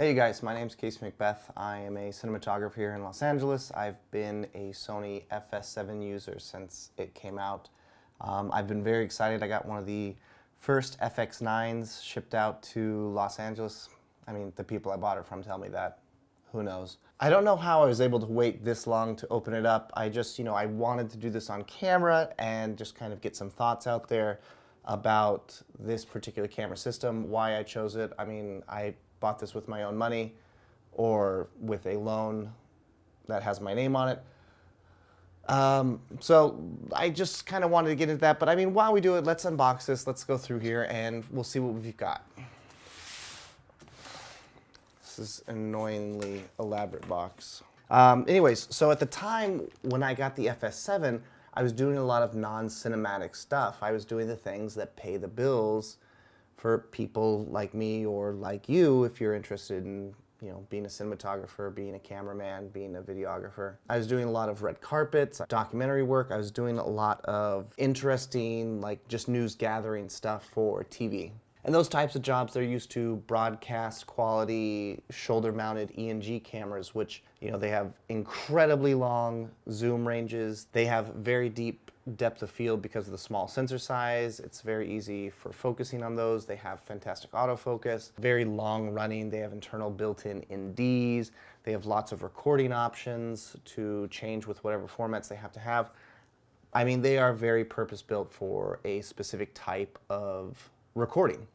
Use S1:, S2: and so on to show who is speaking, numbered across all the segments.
S1: Hey you guys, my name's Casey Macbeth. I am a cinematographer here in Los Angeles. I've been a Sony FS7 user since it came out. I've been very excited. I got one of the first FX9s shipped out to Los Angeles. I mean, the people I bought it from tell me that. Who knows? I don't know how I was able to wait this long to open it up. I just, I wanted to do this on camera and just kind of get some thoughts out there about this particular camera system, why I chose it. I mean, I bought this with my own money or with a loan that has my name on it. So I just kind of wanted to get into that. But I mean, while we do it, let's unbox this. Let's go through here and we'll see what we've got. This is an annoyingly elaborate box. Anyways, so at the time when I got the FS7, I was doing a lot of non-cinematic stuff. I was doing the things that pay the bills for people like me or like you if you're interested in being a cinematographer, being a cameraman, being a videographer. I was doing a lot of red carpets, documentary work. I was doing a lot of interesting, like just news gathering stuff for TV. And those types of jobs, they're used to broadcast quality shoulder-mounted E&G cameras, which they have incredibly long zoom ranges. They have very deep depth of field because of the small sensor size. It's very easy for focusing on those. They have fantastic autofocus, very long running. They have internal built-in NDs. They have lots of recording options to change with whatever formats they have to have. I mean, they are very purpose-built for a specific type of recording.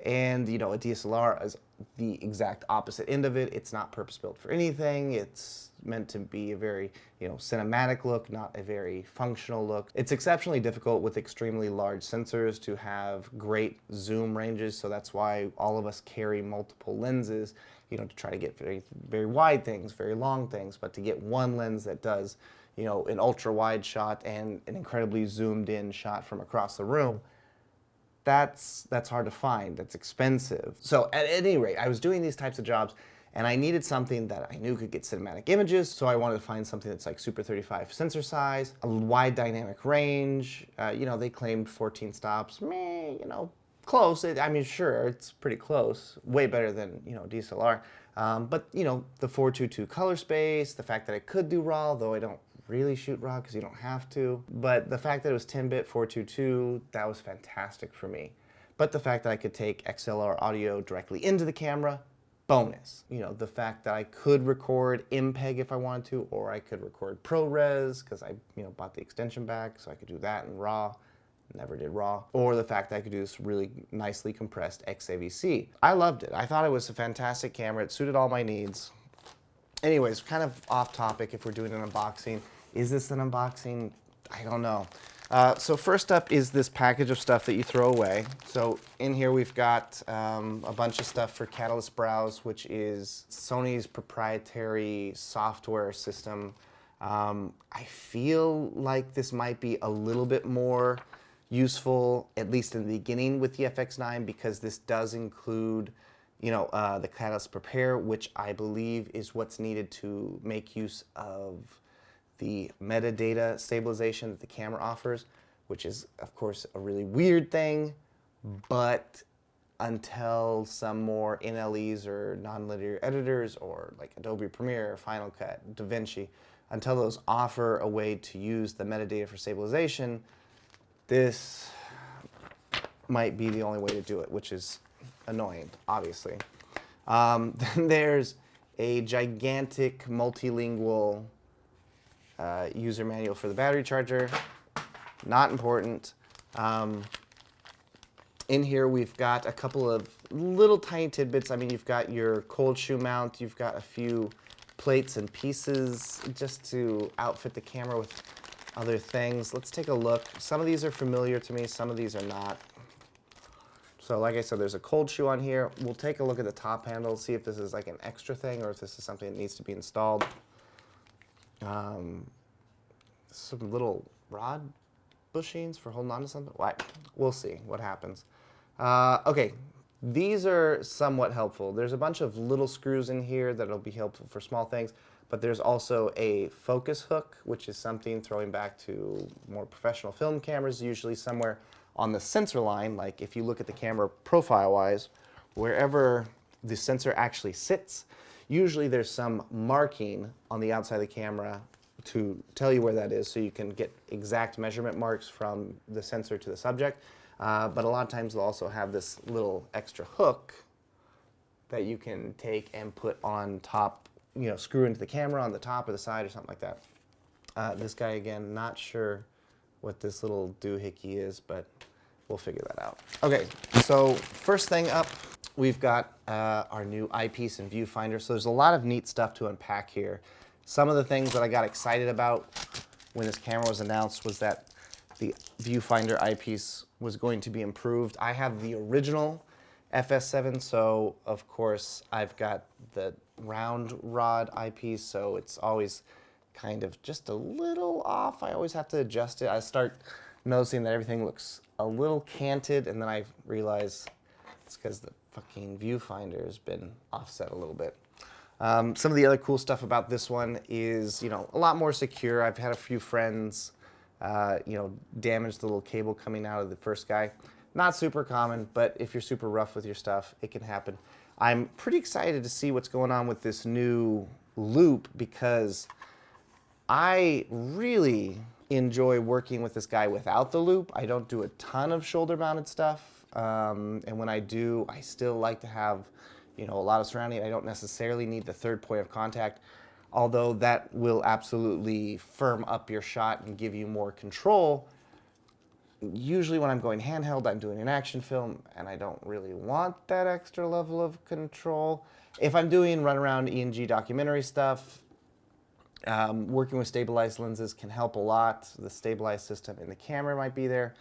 S1: And a DSLR is the exact opposite end of it. It's not purpose-built for anything. It's meant to be a very cinematic look, not a very functional look. It's exceptionally difficult with extremely large sensors to have great zoom ranges, so that's why all of us carry multiple lenses, to try to get very, very wide things, very long things, but to get one lens that does an ultra-wide shot and an incredibly zoomed-in shot from across the room, that's hard to find, that's expensive. So at any rate, I was doing these types of jobs and I needed something that I knew could get cinematic images, so I wanted to find something that's like Super 35 sensor size, a wide dynamic range. They claimed 14 stops, close. I mean, sure, it's pretty close, way better than, DSLR. But, the 422 color space, the fact that I could do RAW, though I don't really shoot RAW because you don't have to. But the fact that it was 10-bit 422, that was fantastic for me. But the fact that I could take XLR audio directly into the camera, bonus. The fact that I could record MPEG if I wanted to, or I could record ProRes because I bought the extension back, so I could do that in RAW. Never did RAW. Or the fact that I could do this really nicely compressed XAVC. I loved it. I thought it was a fantastic camera. It suited all my needs. Anyways, kind of off topic if we're doing an unboxing. Is this an unboxing? I don't know. So first up is this package of stuff that you throw away. So in here we've got a bunch of stuff for Catalyst Browse, which is Sony's proprietary software system. I feel like this might be a little bit more useful, at least in the beginning with the FX9, because this does include the Catalyst Prepare, which I believe is what's needed to make use of the metadata stabilization that the camera offers, which is, of course, a really weird thing, but until some more NLEs or nonlinear editors or like Adobe Premiere, Final Cut, DaVinci, until those offer a way to use the metadata for stabilization, this might be the only way to do it, which is annoying, obviously. Then there's a gigantic multilingual user manual for the battery charger. Not important. In here we've got a couple of little tiny tidbits. I mean, you've got your cold shoe mount, you've got a few plates and pieces just to outfit the camera with other things. Let's take a look. Some of these are familiar to me, some of these are not. So like I said, there's a cold shoe on here. We'll take a look at the top handle, see if this is like an extra thing or if this is something that needs to be installed. Some little rod bushings for holding on to something. We'll see what happens. Okay, these are somewhat helpful. There's a bunch of little screws in here that'll be helpful for small things, but there's also a focus hook, which is something throwing back to more professional film cameras, usually somewhere on the sensor line. Like if you look at the camera profile-wise, wherever the sensor actually sits. Usually there's some marking on the outside of the camera to tell you where that is, so you can get exact measurement marks from the sensor to the subject. But a lot of times they'll also have this little extra hook that you can take and put on top, you know, screw into the camera on the top or the side or something like that. This guy, again, not sure what this little doohickey is, but we'll figure that out. Okay, so first thing up, we've got our new eyepiece and viewfinder. So there's a lot of neat stuff to unpack here. Some of the things that I got excited about when this camera was announced was that the viewfinder eyepiece was going to be improved. I have the original FS7, so of course I've got the round rod eyepiece, so it's always kind of just a little off. I always have to adjust it. I start noticing that everything looks a little canted, and then I realize it's because the fucking viewfinder has been offset a little bit. Some of the other cool stuff about this one is, you know, a lot more secure. I've had a few friends, you know, damage the little cable coming out of the first guy. Not super common, but if you're super rough with your stuff, it can happen. I'm pretty excited to see what's going on with this new loop, because I really enjoy working with this guy without the loop. I don't do a ton of shoulder-mounted stuff, and when I do, I still like to have, you know, a lot of surrounding. I don't necessarily need the third point of contact, although that will absolutely firm up your shot and give you more control. Usually when I'm going handheld, I'm doing an action film, and I don't really want that extra level of control. If I'm doing run-around ENG documentary stuff, working with stabilized lenses can help a lot. The stabilized system in the camera might be there,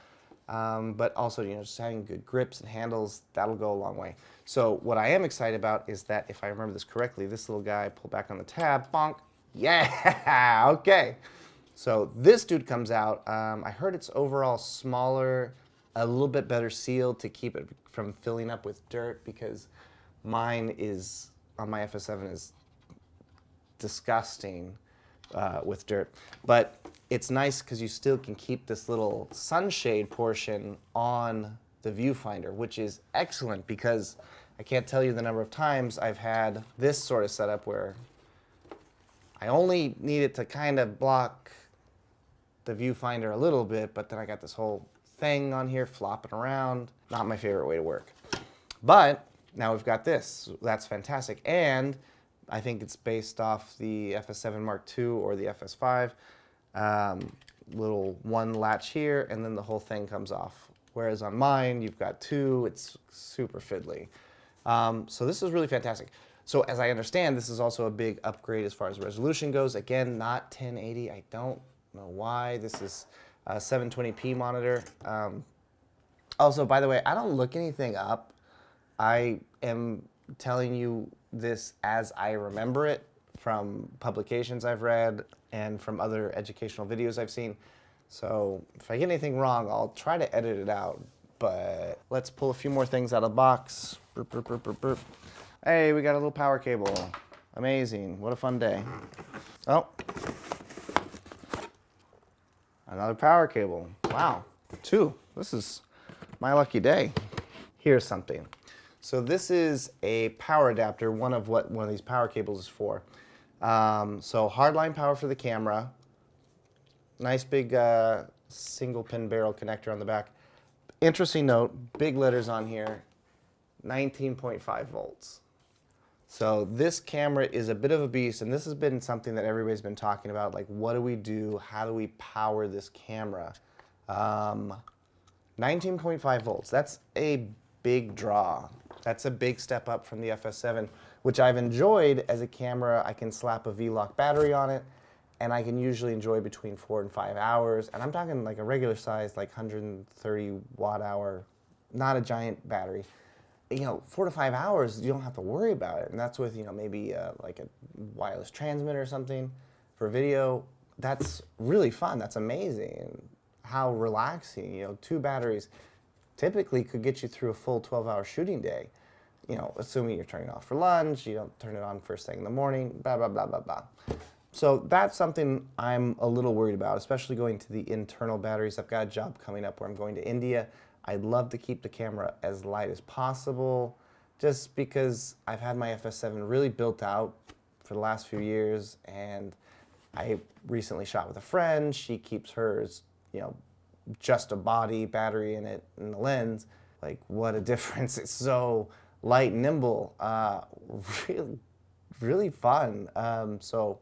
S1: but also, you know, just having good grips and handles, that'll go a long way. So what I am excited about is that, if I remember this correctly, this little guy, pull back on the tab, bonk, yeah, okay. So this dude comes out. I heard it's overall smaller, a little bit better sealed to keep it from filling up with dirt, because mine is, on my FS7, is disgusting with dirt. But it's nice because you still can keep this little sunshade portion on the viewfinder, which is excellent, because I can't tell you the number of times I've had this sort of setup where I only need it to kind of block the viewfinder a little bit, but then I got this whole thing on here flopping around. Not my favorite way to work. But now we've got this. That's fantastic. And I think it's based off the FS7 Mark II or the FS5. Little one latch here, and then the whole thing comes off. Whereas on mine, you've got two. It's super fiddly. So this is really fantastic. So as I understand, this is also a big upgrade as far as resolution goes. Again, not 1080. I don't know why. This is a 720p monitor. Also, by the way, I don't look anything up. I am telling you this as I remember it from publications I've read and from other educational videos I've seen. So if I get anything wrong, I'll try to edit it out. But let's pull a few more things out of the box. Burp, burp, burp, burp, burp. Hey, we got a little power cable. Amazing. What a fun day. Oh. Another power cable. Wow. Two. This is my lucky day. Here's something. So this is a power adapter, one of these power cables is for. So hardline power for the camera. Nice big single pin barrel connector on the back. Interesting note, big letters on here, 19.5 volts. So this camera is a bit of a beast, and this has been something that everybody's been talking about, like, what do we do? How do we power this camera? 19.5 volts, that's a big draw. That's a big step up from the FS7, which I've enjoyed as a camera. I can slap a V-Lock battery on it, and I can usually enjoy between 4 and 5 hours. And I'm talking like a regular size, like 130 watt hour, not a giant battery. You know, 4 to 5 hours, you don't have to worry about it. And that's with, you know, maybe like a wireless transmitter or something for video. That's really fun. That's amazing. How relaxing, you know, 2 batteries typically could get you through a full 12-hour shooting day. You know, assuming you're turning off for lunch, you don't turn it on first thing in the morning, blah, blah, blah, blah, blah. So that's something I'm a little worried about, especially going to the internal batteries. I've got a job coming up where I'm going to India. I'd love to keep the camera as light as possible. just because I've had my FS7 really built out for the last few years, and I recently shot with a friend. She keeps hers, you know, just a body, battery in it, and the lens. Like, what a difference. It's so light and nimble. Really, really fun. So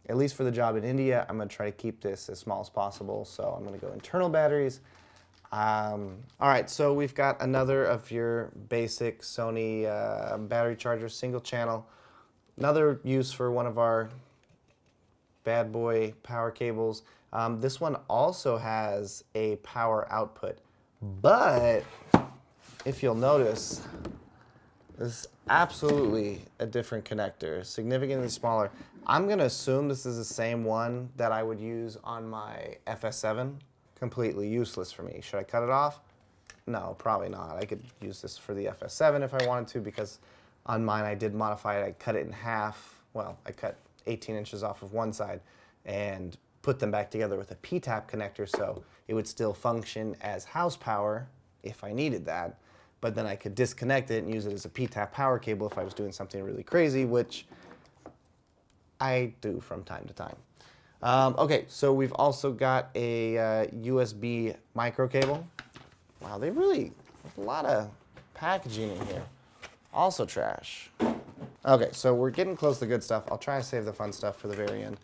S1: at least for the job in India, I'm gonna try to keep this as small as possible. So I'm gonna go internal batteries. All right, so we've got another of your basic Sony battery charger, single channel. Another use for one of our bad boy power cables. This one also has a power output, but if you'll notice, this is absolutely a different connector, significantly smaller. I'm gonna assume this is the same one that I would use on my FS7. Completely useless for me. Should I cut it off? No, probably not. I could use this for the FS7 if I wanted to, because on mine I did modify it. I cut it in half. Well, I cut 18 inches off of one side and put them back together with a P-tap connector, so it would still function as house power if I needed that, but then I could disconnect it and use it as a P-tap power cable if I was doing something really crazy, which I do from time to time. Okay, so we've also got a USB micro cable. Wow, they really, a lot of packaging in here. Also trash. Okay, so we're getting close to the good stuff. I'll try to save the fun stuff for the very end.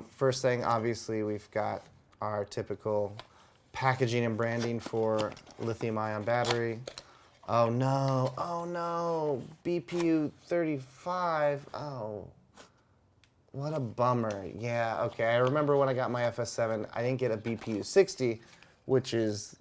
S1: First thing, obviously, we've got our typical packaging and branding for lithium-ion battery. Oh no, BPU 35, oh. What a bummer. Yeah, okay. I remember when I got my FS7, I didn't get a BPU 60, which is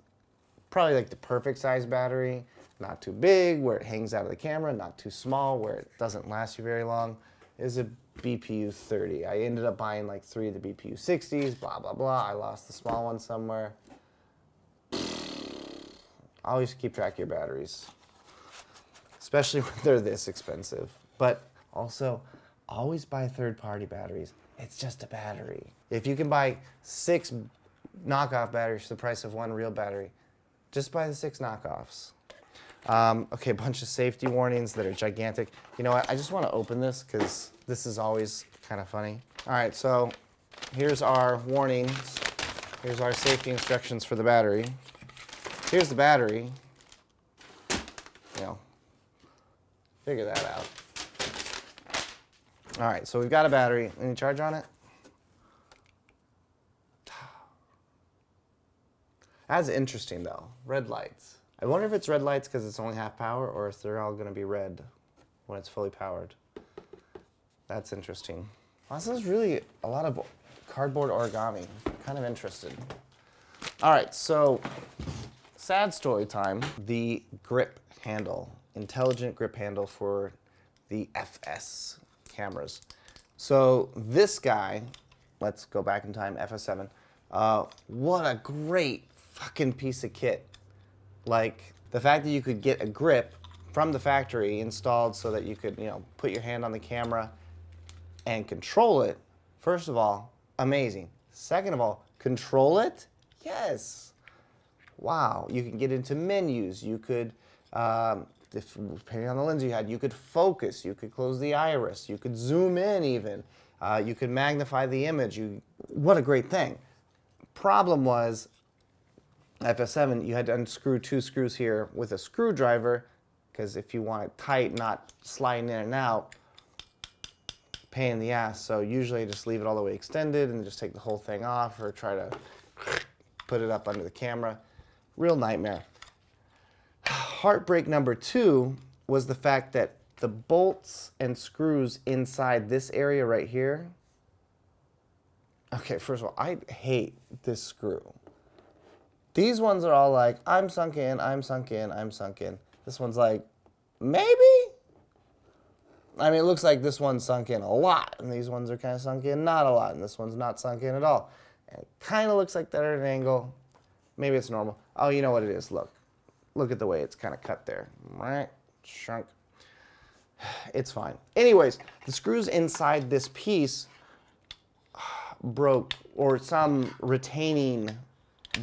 S1: probably like the perfect size battery. Not too big, where it hangs out of the camera, not too small, where it doesn't last you very long. It is a BPU 30. I ended up buying like 3 of the BPU 60s, blah, blah, blah. I lost the small one somewhere. Always keep track of your batteries, especially when they're this expensive. But also, always buy third-party batteries. It's just a battery. If you can buy 6 knockoff batteries for the price of 1 real battery, just buy the 6 knockoffs. Okay, a bunch of safety warnings that are gigantic. You know what, I just want to open this because this is always kind of funny. All right, so here's our warnings. Here's our safety instructions for the battery. Here's the battery. You know, figure that out. All right, so we've got a battery. Any charge on it? That's interesting, though. Red lights. I wonder if it's red lights because it's only half power, or if they're all going to be red when it's fully powered. That's interesting. Well, this is really a lot of cardboard origami. I'm kind of interested. All right, so sad story time. The grip handle, intelligent grip handle for the FS cameras. So this guy, let's go back in time, FS7. What a great fucking piece of kit. Like, the fact that you could get a grip from the factory installed so that you could, you know, put your hand on the camera and control it. First of all, amazing. Second of all, control it? Yes. Wow, you can get into menus. You could, depending on the lens you had, you could focus, you could close the iris, you could zoom in even, you could magnify the image. What a great thing. Problem was, FS7, you had to unscrew 2 screws here with a screwdriver, because if you want it tight, not sliding in and out, pain in the ass. So usually I just leave it all the way extended and just take the whole thing off, or try to put it up under the camera. Real nightmare. Heartbreak number 2 was the fact that the bolts and screws inside this area right here. Okay, first of all, I hate this screw. These ones are all like, I'm sunk in, I'm sunk in, I'm sunk in. This one's like, maybe? I mean, it looks like this one's sunk in a lot, and these ones are kind of sunk in not a lot, and this one's not sunk in at all. And it kind of looks like they're at an angle. Maybe it's normal. Oh, you know what it is, look. Look at the way it's kind of cut there. Right? Shrunk. It's fine. Anyways, the screws inside this piece broke, or some retaining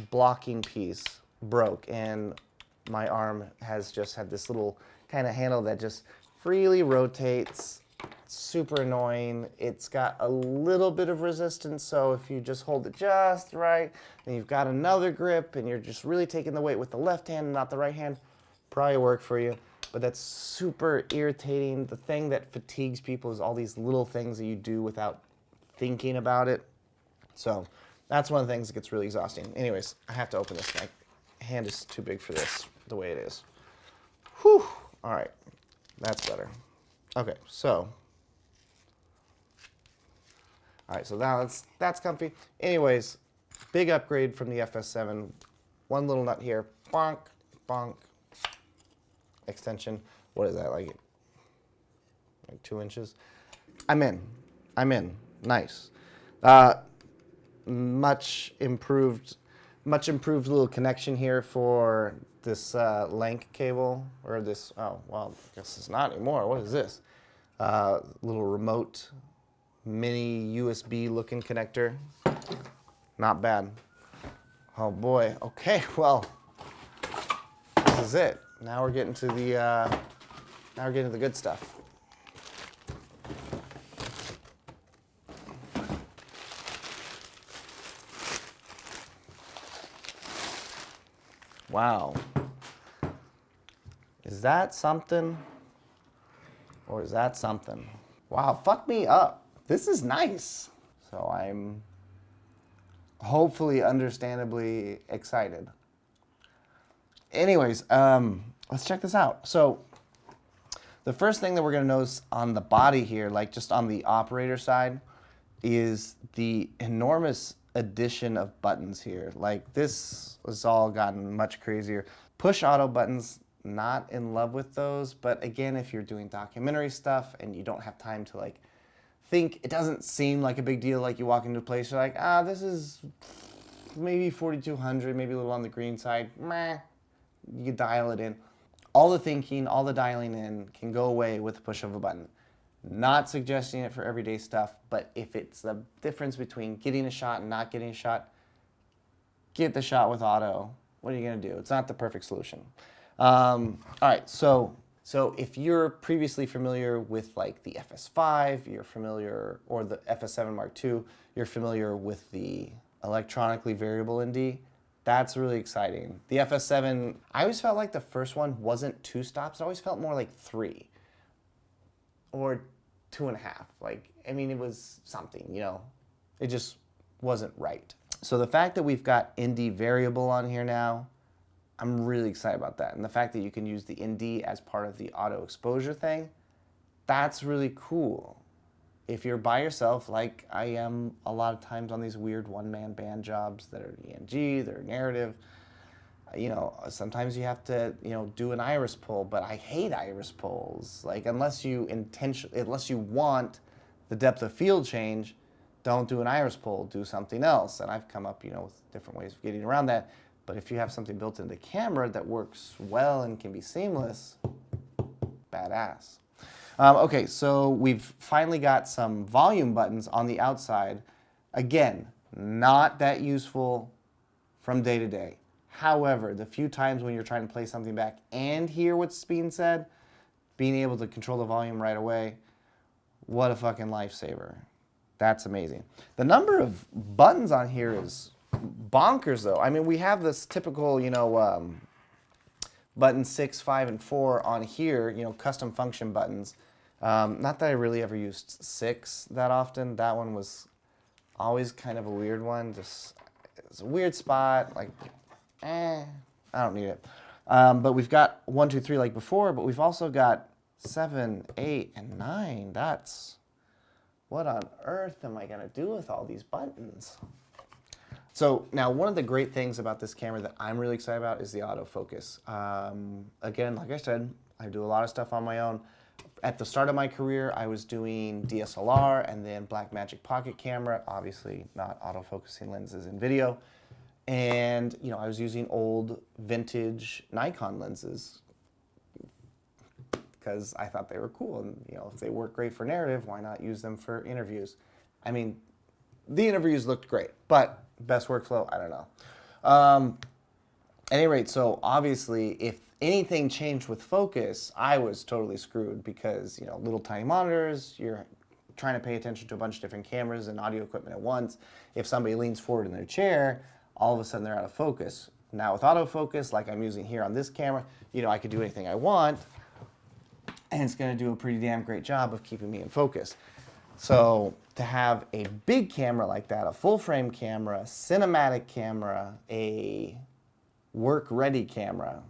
S1: blocking piece broke, and my arm has just had this little kind of handle that just freely rotates. Super annoying. It's got a little bit of resistance, so if you just hold it just right, and you've got another grip, and you're just really taking the weight with the left hand and not the right hand, probably work for you. But that's super irritating. The thing that fatigues people is all these little things that you do without thinking about it. So that's one of the things that gets really exhausting. Anyways, I have to open this. My hand is too big for this, the way it is. Whew. All right, that's better. Okay, so. All right, so now that's comfy. Anyways, big upgrade from the FS7. One little nut here, bonk, bonk. Extension, what is that, like 2 inches? I'm in, nice. Much improved little connection here for this link cable, or this, oh, well, I guess it's not anymore. What is this? Little remote mini USB looking connector. Not bad. Oh boy, okay, well, this is it. Now we're getting to the good stuff. Wow. Is that something? Or is that something? Wow, fuck me up. This is nice. So I'm hopefully understandably excited. Anyways, let's check this out. So the first thing that we're going to notice on the body here, like just on the operator side, is the enormous addition of buttons here. Like this has all gotten much crazier. Push auto buttons, not in love with those, but again, if you're doing documentary stuff and you don't have time to like think, it doesn't seem like a big deal. Like you walk into a place, you're like, this is maybe 4,200, maybe a little on the green side. Meh. You can dial it in. All the thinking, all the dialing in can go away with the push of a button. Not suggesting it for everyday stuff, but if it's the difference between getting a shot and not getting a shot, get the shot with auto. What are you going to do? It's not the perfect solution. All right, so if you're previously familiar with like the FS5, you're familiar, or the FS7 Mark II, you're familiar with the electronically variable ND. That's really exciting. The FS7, I always felt like the first one wasn't 2 stops. It always felt more like 3 or 2.5. Like, I mean, it was something, you know. It just wasn't right. So the fact that we've got ND variable on here now, I'm really excited about that. And the fact that you can use the ND as part of the auto exposure thing, that's really cool. If you're by yourself, like I am a lot of times on these weird one-man band jobs that are ENG, that are narrative, you know, sometimes you have to, you know, do an iris pull, but I hate iris pulls. Like unless you want the depth of field change, don't do an iris pull, do something else. And I've come up, you know, with different ways of getting around that. But if you have something built into the camera that works well and can be seamless, badass. Okay, so we've finally got some volume buttons on the outside. Again, not that useful from day to day. However, the few times when you're trying to play something back and hear what's being said, being able to control the volume right away, what a fucking lifesaver. That's amazing. The number of buttons on here is bonkers, though. I mean, we have this typical, you know, button 6, 5, and 4 on here, you know, custom function buttons. Not that I really ever used 6 that often. That one was always kind of a weird one. Just, it's a weird spot, like, I don't need it. But we've got 1, 2, 3 like before, but we've also got 7, 8, and 9. That's, what on earth am I gonna do with all these buttons? So now one of the great things about this camera that I'm really excited about is the autofocus. Again, like I said, I do a lot of stuff on my own. At the start of my career, I was doing DSLR and then Blackmagic pocket camera, obviously not autofocusing lenses in video. And you know, I was using old vintage Nikon lenses because I thought they were cool. And you know, if they work great for narrative, why not use them for interviews? I mean, the interviews looked great, but best workflow, I don't know. At any rate, so obviously, if anything changed with focus, I was totally screwed because, you know, little tiny monitors, you're trying to pay attention to a bunch of different cameras and audio equipment at once. If somebody leans forward in their chair, all of a sudden they're out of focus. Now with autofocus, like I'm using here on this camera, you know, I could do anything I want, and it's gonna do a pretty damn great job of keeping me in focus. So to have a big camera like that, a full frame camera, cinematic camera, a work-ready camera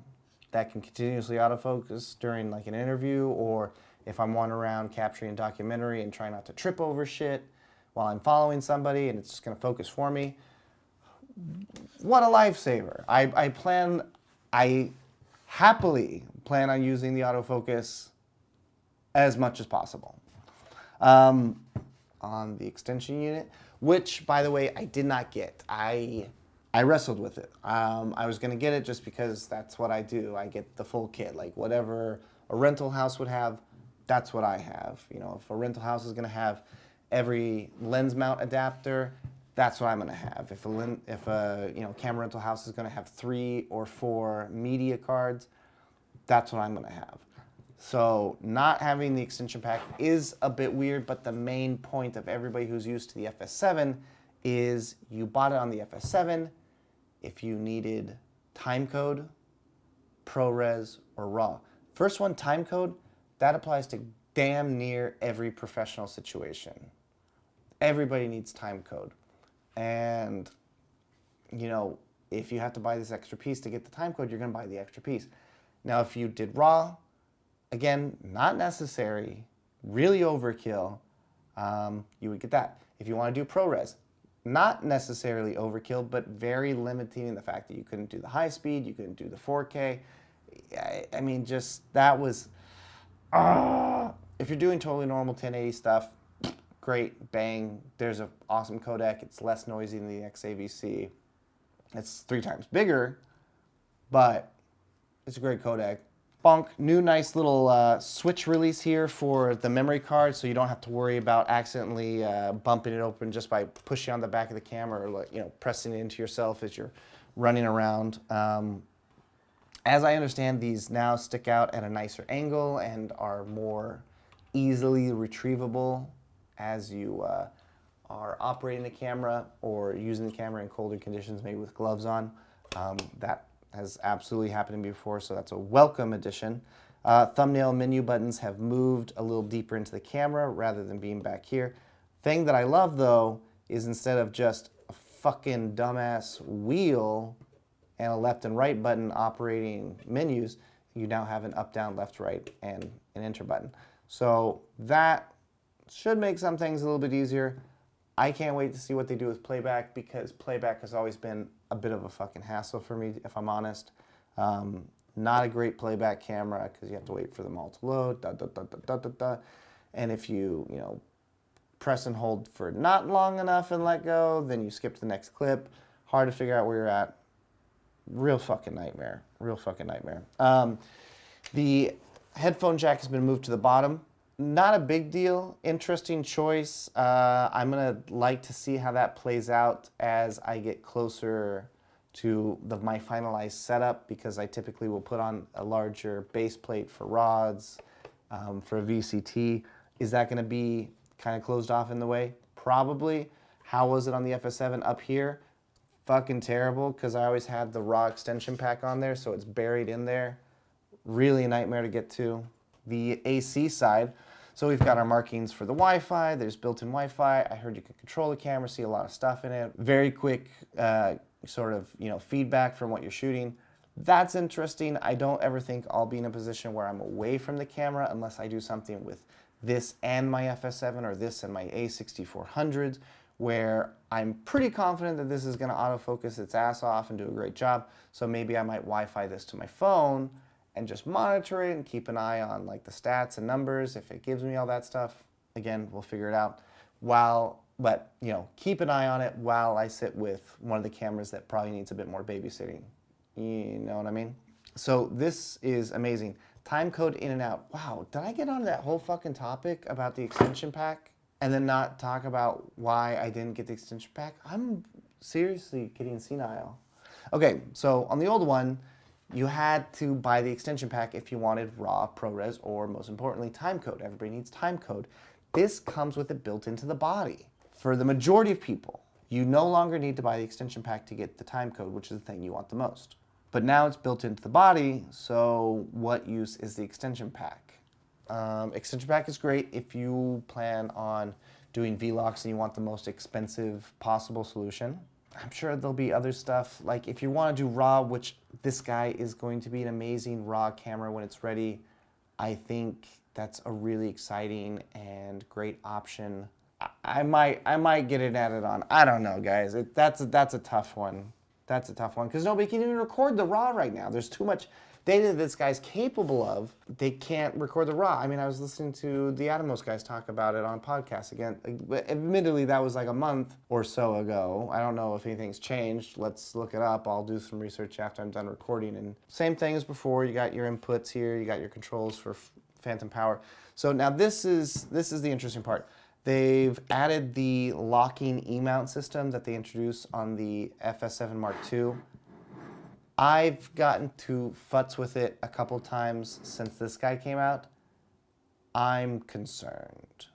S1: that can continuously autofocus during like an interview, or if I'm wandering around capturing a documentary and trying not to trip over shit while I'm following somebody and it's just gonna focus for me. What a lifesaver. I happily plan on using the autofocus as much as possible. On the extension unit, which by the way, I did not get. I wrestled with it. I was gonna get it just because that's what I do. I get the full kit, like whatever a rental house would have, that's what I have. You know, if a rental house is gonna have every lens mount adapter, that's what I'm gonna have. If a you know, camera rental house is gonna have 3 or 4 media cards, that's what I'm gonna have. So not having the extension pack is a bit weird, but the main point of everybody who's used to the FS7 is you bought it on the FS7 if you needed timecode, ProRes, or RAW. First one, timecode, that applies to damn near every professional situation. Everybody needs timecode. And, you know, if you have to buy this extra piece to get the timecode, you're gonna buy the extra piece. Now, if you did RAW, again, not necessary, really overkill, you would get that. If you want to do ProRes, not necessarily overkill, but very limiting in the fact that you couldn't do the high speed, you couldn't do the 4K. I mean, just that was, if you're doing totally normal 1080 stuff, great, bang, there's an awesome codec, it's less noisy than the XAVC. It's 3 times bigger, but it's a great codec. Bonk, new nice little switch release here for the memory card, so you don't have to worry about accidentally bumping it open just by pushing on the back of the camera, or like, you know, pressing it into yourself as you're running around. As I understand, these now stick out at a nicer angle and are more easily retrievable as you are operating the camera or using the camera in colder conditions, maybe with gloves on. That has absolutely happened to me before, so that's a welcome addition. Thumbnail menu buttons have moved a little deeper into the camera rather than being back here. Thing that I love though is instead of just a fucking dumbass wheel and a left and right button operating menus, you now have an up, down, left, right, and an enter button. So that should make some things a little bit easier. I can't wait to see what they do with playback, because playback has always been a bit of a fucking hassle for me, if I'm honest. Not a great playback camera because you have to wait for them all to load, and if you know, press and hold for not long enough and let go, then you skip to the next clip. Hard to figure out where you're at. Real fucking nightmare. Real fucking nightmare. The headphone jack has been moved to the bottom. Not a big deal. Interesting choice. I'm gonna like to see how that plays out as I get closer to my finalized setup, because I typically will put on a larger base plate for rods, for a VCT. Is that gonna be kind of closed off in the way? Probably. How was it on the FS7 up here? Fucking terrible, because I always had the raw extension pack on there, so it's buried in there. Really a nightmare to get to. The AC side, so we've got our markings for the Wi-Fi. There's built-in Wi-Fi. I heard you can control the camera, see a lot of stuff in it. Very quick sort of, you know, feedback from what you're shooting. That's interesting. I don't ever think I'll be in a position where I'm away from the camera unless I do something with this and my FS7, or this and my A6400s, where I'm pretty confident that this is going to autofocus its ass off and do a great job. So maybe I might Wi-Fi this to my phone and just monitor it and keep an eye on like the stats and numbers. If it gives me all that stuff, again, we'll figure it out. But you know, keep an eye on it while I sit with one of the cameras that probably needs a bit more babysitting. You know what I mean? So this is amazing. Time code in and out. Wow, did I get on that whole fucking topic about the extension pack and then not talk about why I didn't get the extension pack? I'm seriously getting senile. Okay, so on the old one, You had to buy the extension pack if you wanted RAW, ProRes, or most importantly, timecode. Everybody needs timecode. This comes with it built into the body. For the majority of people, you no longer need to buy the extension pack to get the timecode, which is the thing you want the most. But now it's built into the body, so what use is the extension pack? Extension pack is great if you plan on doing vlogs and you want the most expensive possible solution. I'm sure there'll be other stuff, like if you want to do RAW, which this guy is going to be an amazing RAW camera when it's ready. I think that's a really exciting and great option. I might get it added on. I don't know, guys. That's a tough one. That's a tough one because nobody can even record the RAW right now. There's too much data that this guy's capable of. They can't record the RAW. I mean, I was listening to the Atomos guys talk about it on podcasts again. Admittedly, that was like a month or so ago. I don't know if anything's changed. Let's look it up. I'll do some research after I'm done recording. And same thing as before. You got your inputs here. You got your controls for phantom power. So now this is the interesting part. They've added the locking E-mount system that they introduced on the FS7 Mark II. I've gotten to futz with it a couple times since this guy came out. I'm concerned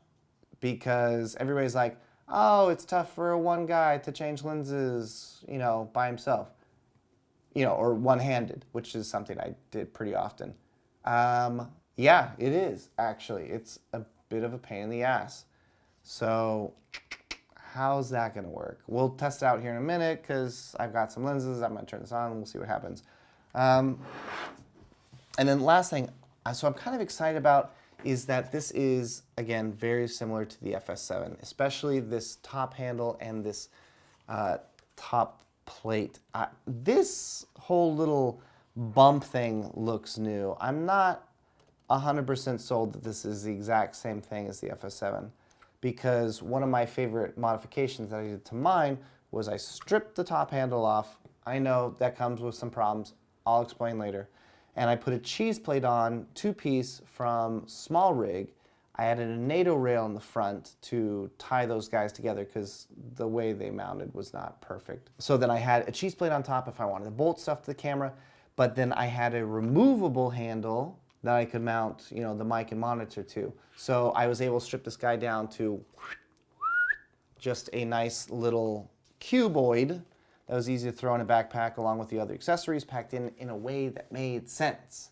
S1: because everybody's like, oh, it's tough for one guy to change lenses, you know, by himself, you know, or one-handed, which is something I did pretty often. Yeah, it is, actually. It's a bit of a pain in the ass. So how's that going to work? We'll test it out here in a minute because I've got some lenses. I'm going to turn this on and we'll see what happens. And then last thing, so I'm kind of excited about is that this is, again, very similar to the FS7, especially this top handle and this top plate. This whole little bump thing looks new. I'm not 100% sold that this is the exact same thing as the FS7. Because one of my favorite modifications that I did to mine was I stripped the top handle off. I know that comes with some problems. I'll explain later. And I put a cheese plate on, two-piece from Small Rig. I added a NATO rail in the front to tie those guys together because the way they mounted was not perfect. So then I had a cheese plate on top if I wanted to bolt stuff to the camera. But then I had a removable handle that I could mount, you know, the mic and monitor to. So I was able to strip this guy down to just a nice little cuboid that was easy to throw in a backpack along with the other accessories packed in a way that made sense.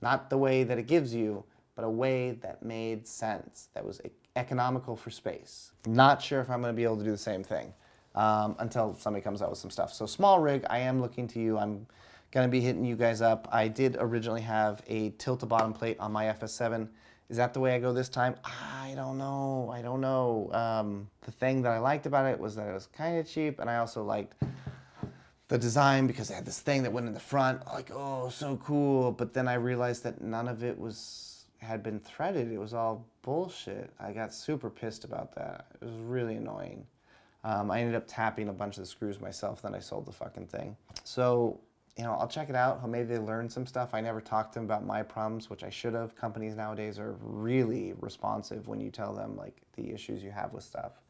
S1: Not the way that it gives you, but a way that made sense, that was economical for space. Not sure if I'm going to be able to do the same thing until somebody comes out with some stuff. So Small Rig, I am looking to you. I'm going to be hitting you guys up. I did originally have a tilt-to-bottom plate on my FS7. Is that the way I go this time? I don't know. I don't know. The thing that I liked about it was that it was kind of cheap, and I also liked the design because it had this thing that went in the front. Like, oh, so cool. But then I realized that none of it had been threaded. It was all bullshit. I got super pissed about that. It was really annoying. I ended up tapping a bunch of the screws myself, then I sold the fucking thing. So, you know, I'll check it out. Maybe they learned some stuff. I never talked to them about my problems, which I should have. Companies nowadays are really responsive when you tell them like the issues you have with stuff.